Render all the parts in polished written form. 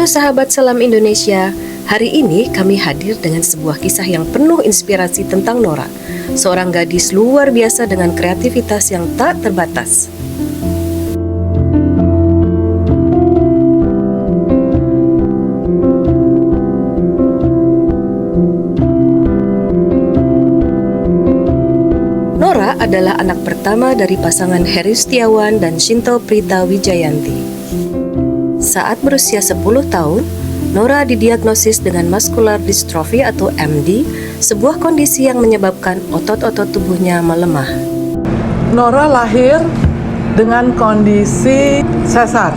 Halo sahabat Selam Indonesia, hari ini kami hadir dengan sebuah kisah yang penuh inspirasi tentang Nora, seorang gadis luar biasa dengan kreativitas yang tak terbatas. Nora adalah anak pertama dari pasangan Heri Setiawan dan Shinto Prita Wijayanti. Saat berusia 10 tahun, Nora didiagnosis dengan muscular dystrophy atau MD, sebuah kondisi yang menyebabkan otot-otot tubuhnya melemah. Nora lahir dengan kondisi sesar.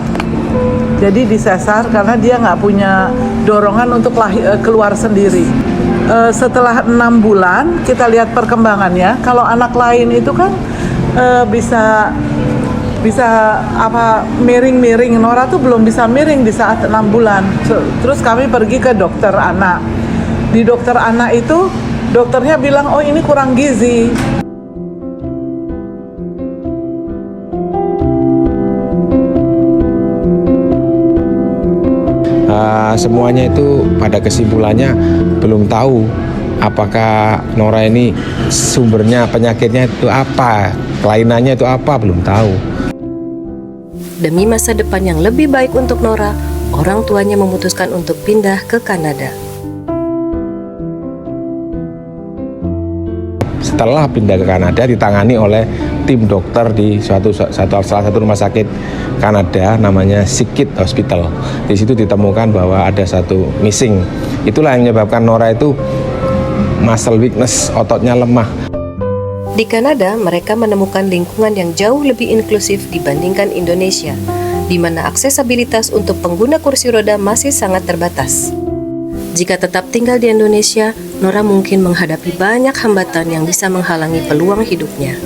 Jadi disesar karena dia nggak punya dorongan untuk keluar sendiri. Setelah 6 bulan kita lihat perkembangannya. Kalau anak lain itu kan bisa miring-miring. Nora tuh belum bisa miring di saat 6 bulan. Terus kami pergi ke dokter anak. Di dokter anak itu dokternya bilang, oh ini kurang gizi. Semuanya itu pada kesimpulannya belum tahu apakah Nora ini sumbernya penyakitnya itu apa, kelainannya itu apa, belum tahu. Demi masa depan yang lebih baik untuk Nora, orang tuanya memutuskan untuk pindah ke Kanada. Setelah pindah ke Kanada ditangani oleh tim dokter di salah satu rumah sakit Kanada namanya Sikit Hospital. Di situ ditemukan bahwa ada satu missing. Itulah yang menyebabkan Nora itu muscle weakness, ototnya lemah. Di Kanada, mereka menemukan lingkungan yang jauh lebih inklusif dibandingkan Indonesia, di mana aksesabilitas untuk pengguna kursi roda masih sangat terbatas. Jika tetap tinggal di Indonesia, Nora mungkin menghadapi banyak hambatan yang bisa menghalangi peluang hidupnya.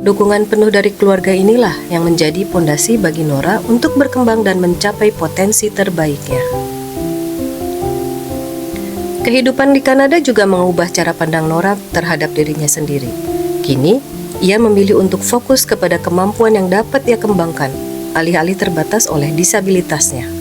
Dukungan penuh dari keluarga inilah yang menjadi pondasi bagi Nora untuk berkembang dan mencapai potensi terbaiknya. Kehidupan di Kanada juga mengubah cara pandang Nora terhadap dirinya sendiri. Kini, ia memilih untuk fokus kepada kemampuan yang dapat ia kembangkan, alih-alih terbatas oleh disabilitasnya.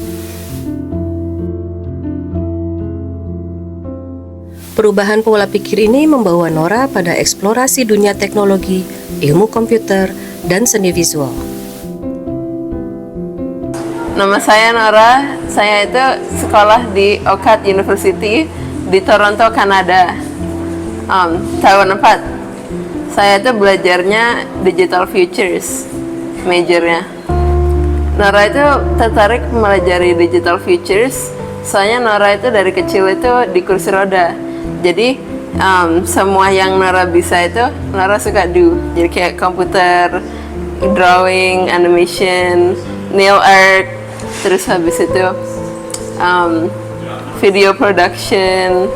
Perubahan pola pikir ini membawa Nora pada eksplorasi dunia teknologi, ilmu komputer, dan seni visual. Nama saya Nora, saya itu sekolah di Oakland University di Toronto, Kanada. Tahun 4. Saya itu belajarnya Digital Futures, majornya. Nora itu tertarik mempelajari Digital Futures, soalnya Nora itu dari kecil itu di kursi roda. Jadi semua yang Nora bisa itu Nora suka do. Jadi kayak komputer, drawing, animation, nail art, terus habis itu video production.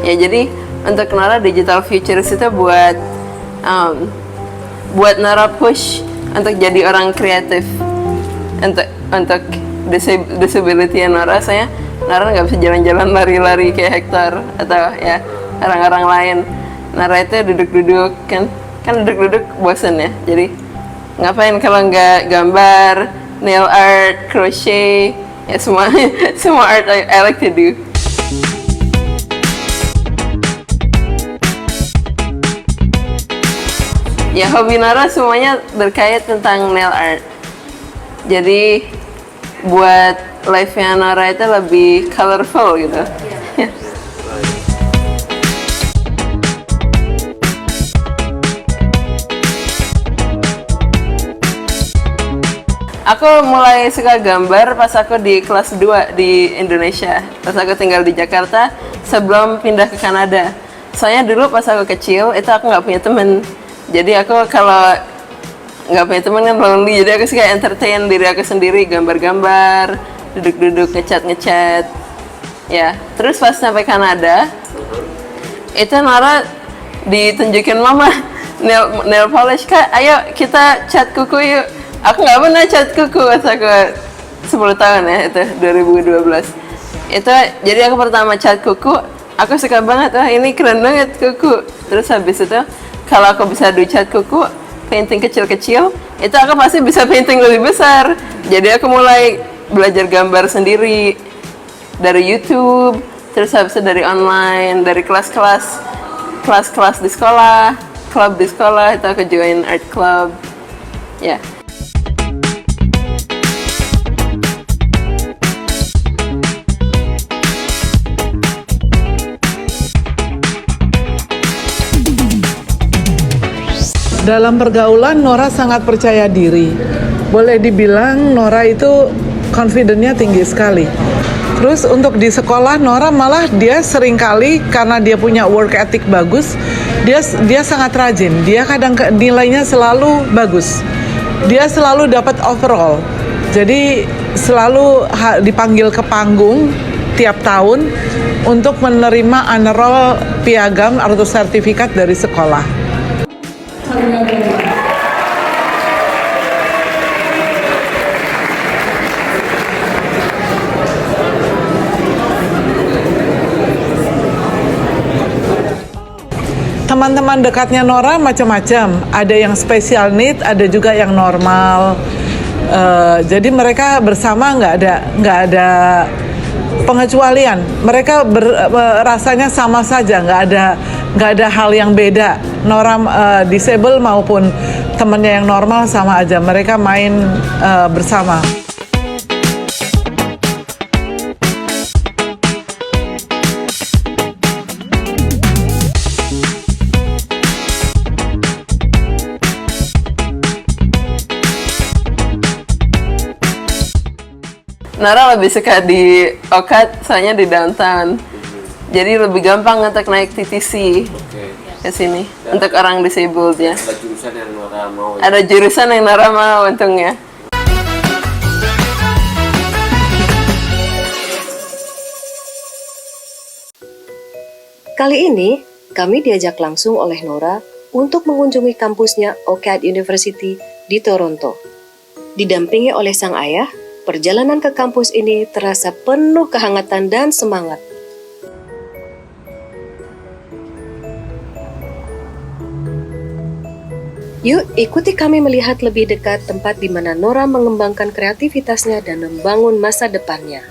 Ya, jadi untuk Nora Digital Futures itu buat Nora push untuk jadi orang kreatif. Untuk disability Nora, Nora nggak bisa jalan-jalan lari-lari kayak Hector atau ya orang-orang lain. Nora itu duduk-duduk kan duduk-duduk bosen ya. Jadi ngapain kalau nggak gambar, nail art, crochet, ya semua art I like to do. Ya, hobi Nora semuanya berkait tentang nail art. Jadi buat life-nya Nora itu lebih colorful gitu. Aku mulai suka gambar pas aku di kelas 2 di Indonesia. Pas aku tinggal di Jakarta sebelum pindah ke Kanada. Soalnya dulu pas aku kecil itu aku nggak punya temen. Jadi aku kalau nggak punya temen kan lonely. Jadi aku suka entertain diri aku sendiri, gambar-gambar, duduk-duduk, ngecat. Ya, terus pas sampai Kanada, itu Nora ditunjukin mama nail polish. Kak, ayo kita cat kuku yuk. Aku nggak pernah cat kuku pas aku 10 tahun ya, itu 2012. Itu jadi aku pertama cat kuku, aku suka banget, wah ini keren banget kuku. Terus habis itu kalau aku bisa cat kuku, painting kecil-kecil, itu aku pasti bisa painting lebih besar. Jadi aku mulai belajar gambar sendiri dari YouTube, terus habis itu dari online, dari kelas-kelas di sekolah, klub di sekolah, itu aku join art club. Ya. Dalam pergaulan Nora sangat percaya diri. Boleh dibilang Nora itu confidence-nya tinggi sekali. Terus untuk di sekolah Nora malah dia seringkali karena dia punya work ethic bagus, dia sangat rajin. Dia kadang nilainya selalu bagus. Dia selalu dapat overall. Jadi selalu dipanggil ke panggung tiap tahun untuk menerima honor roll piagam atau sertifikat dari sekolah. Teman-teman dekatnya Nora macam-macam. Ada yang special need, ada juga yang normal. Jadi mereka bersama nggak ada pengecualian. Mereka rasanya sama saja, nggak ada hal yang beda. Nora disable maupun temannya yang normal sama aja. Mereka main bersama. Nara lebih suka di Okat, soalnya di downtown. Jadi lebih gampang untuk naik TTC ke sini untuk orang disabled ya. Ada jurusan yang Nora mau. Ada jurusan yang Nara mau untungnya. Kali ini, kami diajak langsung oleh Nora untuk mengunjungi kampusnya OCAD University di Toronto. Didampingi oleh sang ayah, perjalanan ke kampus ini terasa penuh kehangatan dan semangat. Yuk, ikuti kami melihat lebih dekat tempat di mana Nora mengembangkan kreativitasnya dan membangun masa depannya.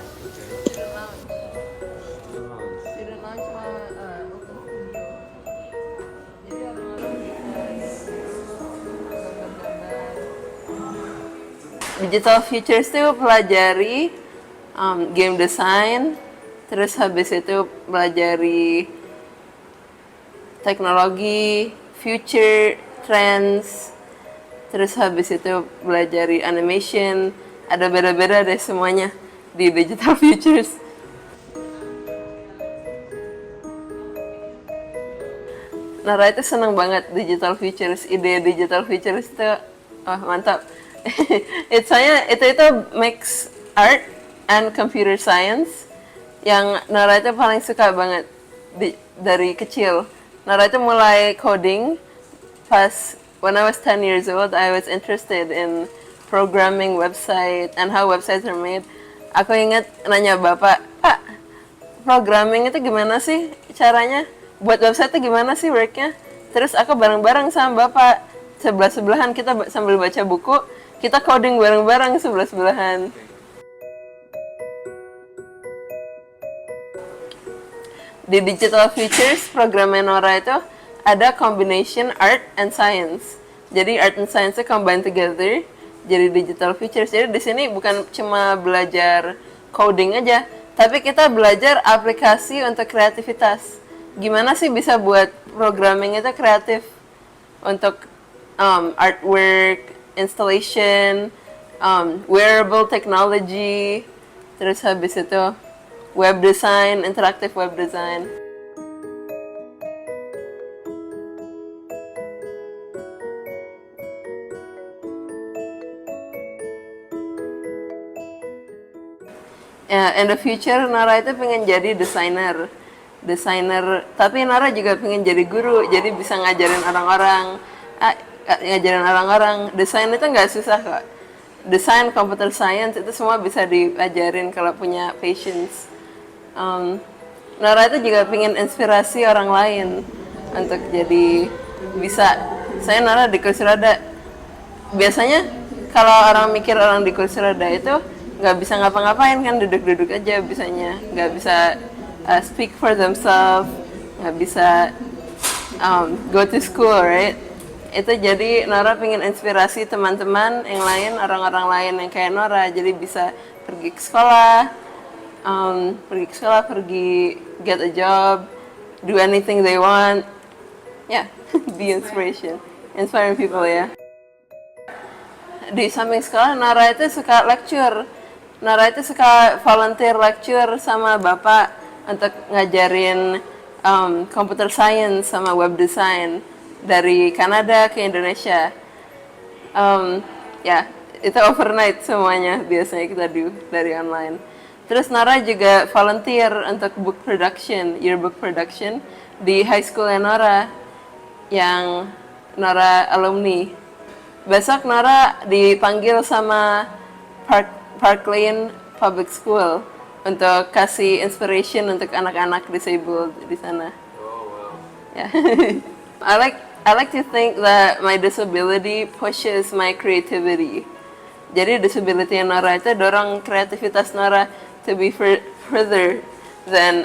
Digital Futures itu pelajari game design, terus habis itu pelajari teknologi, future, trends, terus habis itu pelajari animation. Ada beda-beda deh semuanya di Digital Futures. Nara itu senang banget Digital Futures, ide Digital Futures itu mantap. itu mix art and computer science yang Nara itu paling suka banget dari kecil. Nara itu mulai coding pas when I was 10 years old. I was interested in programming website and how websites are made. Aku ingat nanya bapak, Pak, programming itu gimana sih caranya? Buat website itu gimana sih worknya? Terus aku bareng-bareng sama bapak, sebelah-sebelahan kita sambil baca buku, kita coding bareng-bareng sebelah-sebelahan. Di Digital Futures, program Nora itu ada combination art and science. Jadi art and science combine together, jadi Digital Futures. Jadi di sini bukan cuma belajar coding aja, tapi kita belajar aplikasi untuk kreativitas. Gimana sih bisa buat programming itu kreatif untuk artwork, installation, wearable technology, terus habis itu web design, interactive web design. In the future, Nara itu pengen jadi desainer, tapi Nara juga pengen jadi guru, jadi bisa ngajarin orang-orang. Desain itu nggak susah kok. Desain, computer science itu semua bisa diajarin kalau punya patience. Nara itu juga pengen inspirasi orang lain untuk jadi bisa. Saya Nara di kursi roda. Biasanya kalau orang mikir orang di kursi roda itu nggak bisa ngapa-ngapain kan, duduk-duduk aja bisanya, nggak bisa speak for themselves, nggak bisa go to school, right? Itu jadi Nora pengen inspirasi teman-teman yang lain, orang-orang lain yang kayak Nora, jadi bisa pergi ke sekolah, pergi get a job, do anything they want, be inspiring people ya. Di samping sekolah, Nora itu suka lecture, Nora itu suka volunteer lecture sama bapak untuk ngajarin computer science sama web design dari Kanada ke Indonesia. Itu overnight semuanya biasanya kita do dari online. Terus Nora juga volunteer untuk book production, yearbook production di high school Nora yang Nora alumni. Besok Nora dipanggil sama Park Lane Public School untuk kasih inspiration untuk anak-anak disabled di sana. Yeah. I like to think that my disability pushes my creativity. Jadi disability Nora itu dorong kreativitas Nora to be further than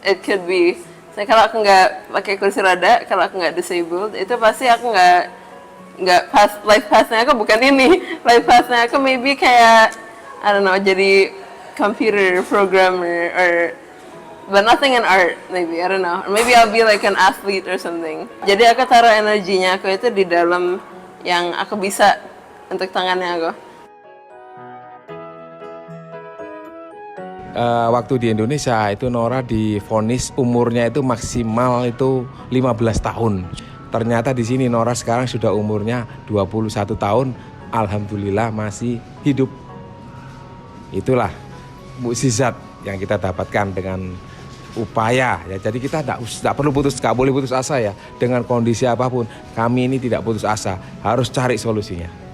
it could be. So, kalau aku nggak pakai kursi roda, kalau aku nggak disabled, itu pasti aku nggak life pathnya aku bukan ini. Life pathnya aku maybe kayak I don't know, jadi computer programmer but nothing in art, maybe, I don't know. Or maybe I'll be like an athlete or something. Jadi aku taruh energinya aku itu di dalam yang aku bisa untuk tangannya aku. Waktu di Indonesia itu Nora divonis umurnya itu maksimal itu 15 tahun. Ternyata di sini Nora sekarang sudah umurnya 21 tahun, alhamdulillah masih hidup. Itulah mukjizat yang kita dapatkan dengan upaya ya. Jadi kita nggak boleh putus asa ya. Dengan kondisi apapun kami ini tidak putus asa, harus cari solusinya.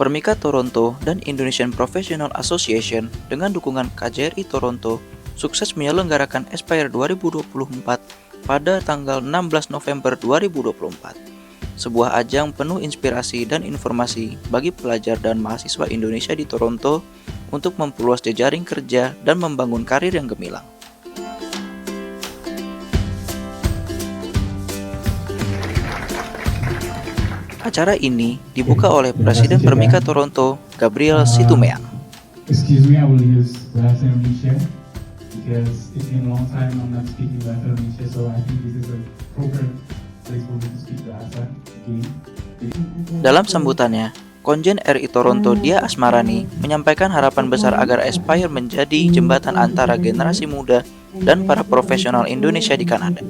Permika Toronto dan Indonesian Professional Association dengan dukungan KJRI Toronto sukses menyelenggarakan Aspire 2024 pada tanggal 16 November 2024. Sebuah ajang penuh inspirasi dan informasi bagi pelajar dan mahasiswa Indonesia di Toronto untuk memperluas jejaring kerja dan membangun karir yang gemilang. Acara ini dibuka oleh Presiden Permika Toronto, Gabriel Situmeang. Excuse me, I will use Bahasa Indonesia because it's been a long time I'm not speaking Bahasa Indonesia, so I think this is a proper place for me to speak Bahasa again. Dalam sambutannya, Konjen RI Toronto Dia Asmarani menyampaikan harapan besar agar Aspire menjadi jembatan antara generasi muda dan para profesional Indonesia di Kanada.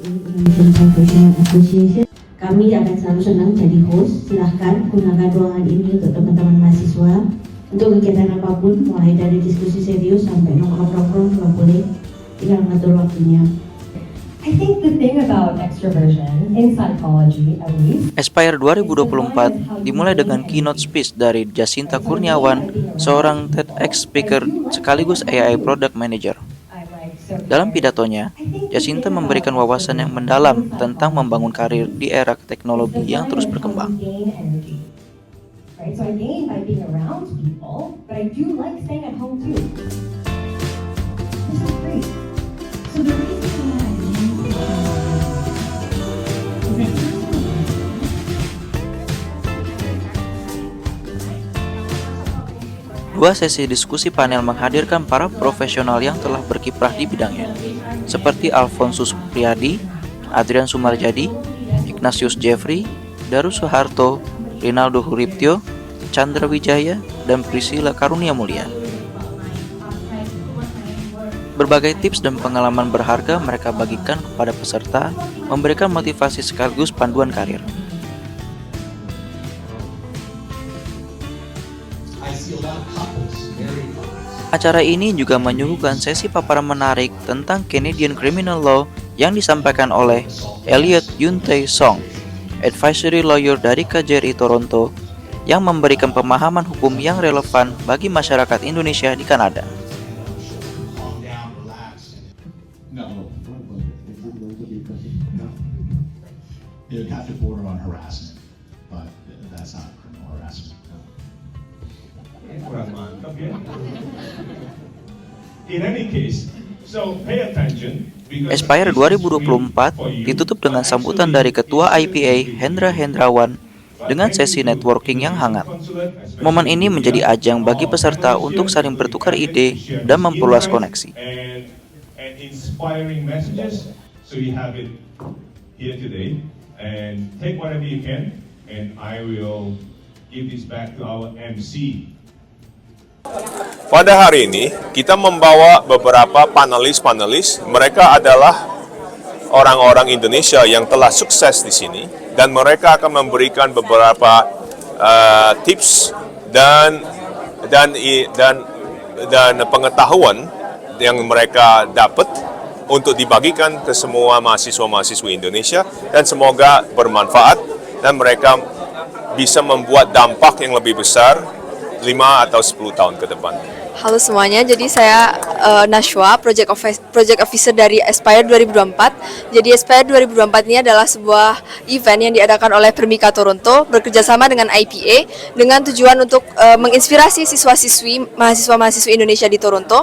Kami akan selalu senang jadi host. Silahkan gunakan ruangan ini untuk teman-teman mahasiswa untuk kegiatan apapun, mulai dari diskusi serius sampai nongkrong-nongkrong kalau boleh. Tinggal mengatur waktunya. I think the thing about extroversion in psychology, at least, Aspire 2024 dimulai dengan keynote speech dari Jacinta Kurniawan, seorang TEDx speaker sekaligus AI product manager. Dalam pidatonya, Jacinta memberikan wawasan yang mendalam tentang membangun karir di era teknologi yang terus berkembang. right? So I gain by being around people, but I do like staying at home too. so great. So the reason why I named it is that Dua sesi diskusi panel menghadirkan para profesional yang telah berkiprah di bidangnya, seperti Alfonsus Priadi, Adrian Sumarjadi, Ignatius Jeffrey, Darus Soeharto, Rinaldo Huriptyo, Chandra Wijaya, dan Priscilla Karunia Mulia. Berbagai tips dan pengalaman berharga mereka bagikan kepada peserta, memberikan motivasi sekaligus panduan karir. Acara ini juga menyuguhkan sesi paparan menarik tentang Canadian Criminal Law yang disampaikan oleh Elliot Yuntei Song, advisory lawyer dari KJRI Toronto, yang memberikan pemahaman hukum yang relevan bagi masyarakat Indonesia di Kanada. It would have to border on harassment, but that's not criminal harassment. Kurang mantap ya. In any case, so pay attention. Aspire 2024 ditutup dengan sambutan dari Ketua IPA Hendra Hendrawan dengan sesi networking yang hangat. Momen ini menjadi ajang bagi peserta untuk saling bertukar ide dan memperluas koneksi. And inspiring messages, so you have it here today. And take whatever you can, and I will give this back to our MC. Pada hari ini, kita membawa beberapa panelis-panelis. Mereka adalah orang-orang Indonesia yang telah sukses di sini, dan mereka akan memberikan beberapa tips dan pengetahuan yang mereka dapat untuk dibagikan ke semua mahasiswa-mahasiswi Indonesia, dan semoga bermanfaat dan mereka bisa membuat dampak yang lebih besar 5 atau 10 tahun ke depan. Halo semuanya, jadi saya Nashwa, Project Officer dari Aspire 2024. Jadi Aspire 2024 ini adalah sebuah event yang diadakan oleh Permika Toronto bekerjasama dengan IPA dengan tujuan untuk menginspirasi siswa-siswi, mahasiswa-mahasiswi Indonesia di Toronto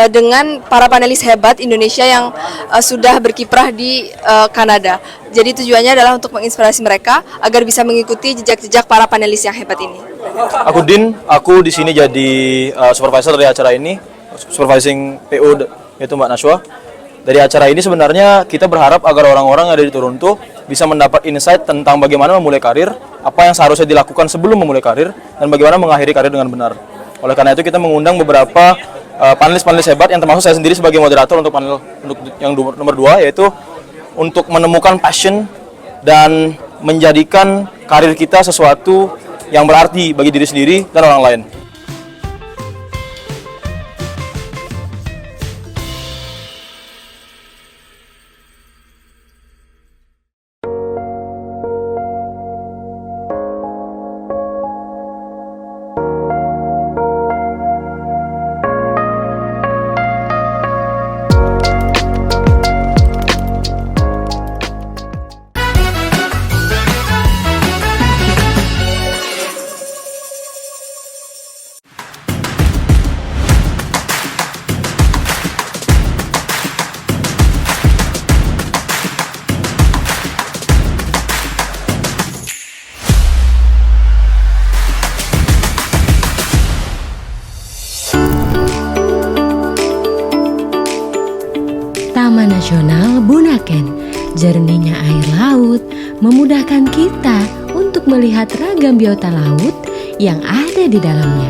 dengan para panelis hebat Indonesia yang sudah berkiprah di Kanada. Jadi tujuannya adalah untuk menginspirasi mereka agar bisa mengikuti jejak-jejak para panelis yang hebat ini. Aku Din, aku di sini jadi supervisor dari acara ini, supervising PO yaitu Mbak Nashwa. Dari acara ini sebenarnya kita berharap agar orang-orang yang ada di Toronto bisa mendapat insight tentang bagaimana memulai karir, apa yang seharusnya dilakukan sebelum memulai karir, dan bagaimana mengakhiri karir dengan benar. Oleh karena itu kita mengundang beberapa panelis-panelis hebat yang termasuk saya sendiri sebagai moderator untuk panel untuk yang nomor 2, yaitu untuk menemukan passion dan menjadikan karir kita sesuatu yang berarti bagi diri sendiri dan orang lain. Taman Nasional Bunaken, jernihnya air laut memudahkan kita untuk melihat ragam biota laut yang ada di dalamnya.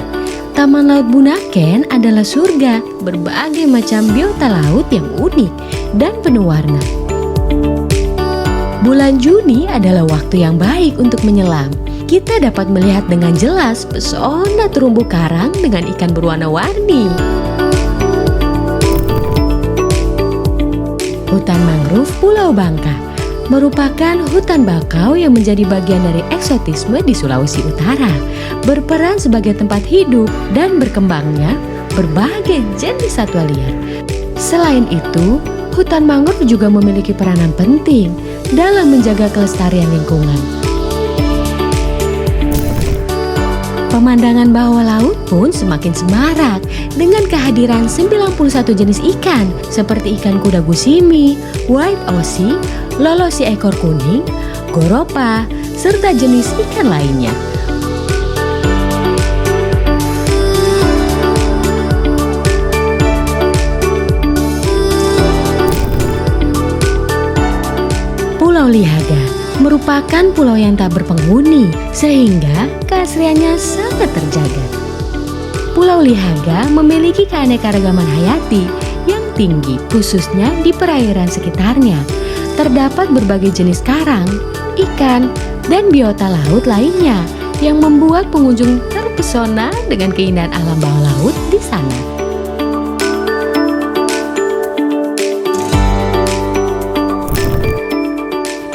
Taman Laut Bunaken adalah surga berbagai macam biota laut yang unik dan penuh warna. Bulan Juni adalah waktu yang baik untuk menyelam. Kita dapat melihat dengan jelas pesona terumbu karang dengan ikan berwarna-warni. Hutan mangrove Pulau Bangka merupakan hutan bakau yang menjadi bagian dari eksotisme di Sulawesi Utara, berperan sebagai tempat hidup dan berkembangnya berbagai jenis satwa liar. Selain itu, hutan mangrove juga memiliki peranan penting dalam menjaga kelestarian lingkungan. Pemandangan Pemandangan bawah laut pun semakin semarak dengan kehadiran 91 jenis ikan seperti ikan kuda gusimi, white Aussie, lolosi ekor kuning, goropa, serta jenis ikan lainnya. Pulau Lihaga merupakan pulau yang tak berpenghuni sehingga keasliannya sangat terjaga. Pulau Lihaga memiliki keanekaragaman hayati yang tinggi khususnya di perairan sekitarnya. Terdapat berbagai jenis karang, ikan, dan biota laut lainnya yang membuat pengunjung terpesona dengan keindahan alam bawah laut di sana.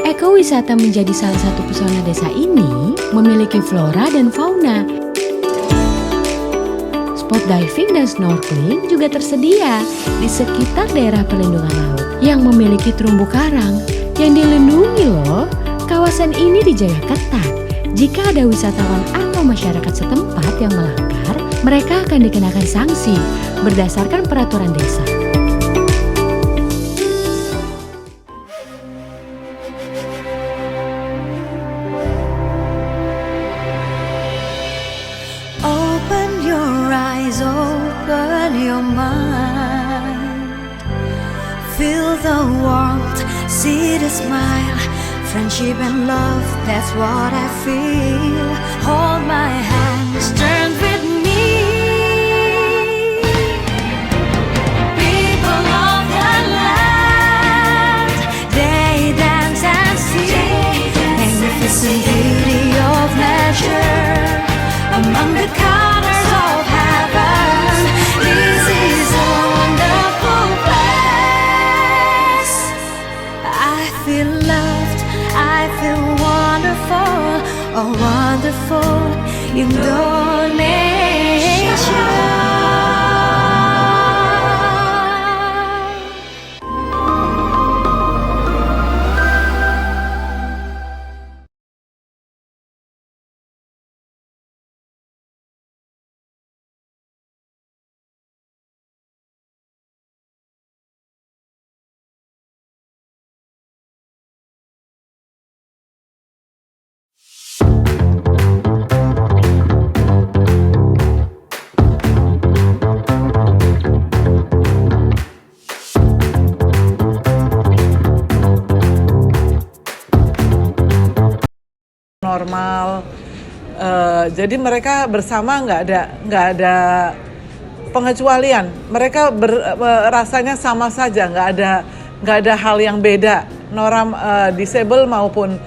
Ekowisata menjadi salah satu pesona desa ini memiliki flora dan fauna. Spot diving dan snorkeling juga tersedia di sekitar daerah perlindungan laut yang memiliki terumbu karang yang dilindungi loh. Kawasan ini dijaga ketat. Jika ada wisatawan atau masyarakat setempat yang melanggar, mereka akan dikenakan sanksi berdasarkan peraturan desa. Open your mind, feel the warmth, see the smile, friendship and love, that's what I feel. Hold my hands, turn with me. People of the land, they dance and sing, magnificent beauty of nature among the colors of heaven. This is a wonderful place. I feel loved, I feel wonderful, oh wonderful Indonesia. Normal, jadi mereka bersama nggak ada pengecualian. Mereka rasanya sama saja, nggak ada hal yang beda. Orang disable maupun